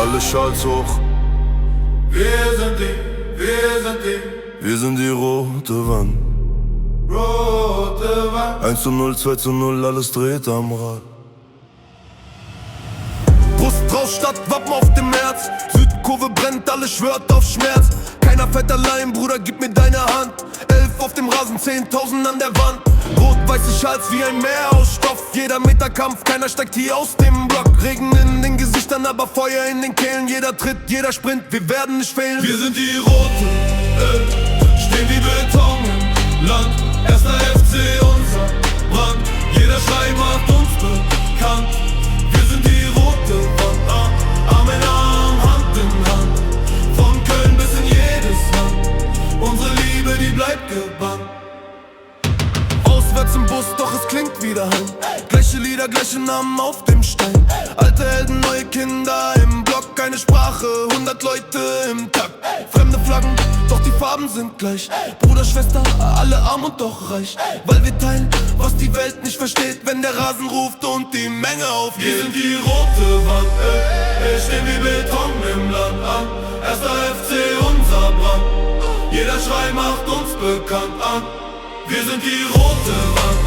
alle Schals hoch. Wir sind die, wir sind die rote Wand. rote Wand. 1:0, 2:0, alles dreht am Rad. Brust raus, Stadtwappen auf dem Herz. Südkurve brennt, alles schwört auf Schmerz. Keiner fährt allein, Bruder, gib mir deine Hand. 11 auf dem Rasen, 10.000 an der Wand. Rot-weiße Schals wie ein Meer aus Stoff. Jeder Meter Kampf, keiner steigt hier aus dem Block. Regen in den Gesichtern, aber Feuer in den Kehlen. Jeder Tritt, jeder Sprint, wir werden nicht fehlen. Wir sind die Roten, stehen wie Beton im Land. Erster FC, unser Brand. Jeder Schrei macht uns bekannt. Wir sind die rote Wand, Arm in Arm, Hand in Hand. Von Köln bis in jedes Land. Unsere Liebe, die bleibt gebannt. Auswärts im Bus, doch es klingt wieder heim. Gleiche Lieder, gleiche Namen auf dem Stein. Alte Helden, neue Kinder im Block. Keine Sprache, 100 Leute im Takt. Fremde Flaggen, doch die Farben sind gleich. Bruder, Schwester, alle arm und doch reich. Weil wir teilen, was die Welt nicht versteht. Wenn der Rasen ruft und die Menge aufgeht. Wir sind die rote Wand, stehen wie Beton im Land an. Erster FC, unser Brand. Jeder Schrei macht uns bekannt an. Wir sind die rote Wand,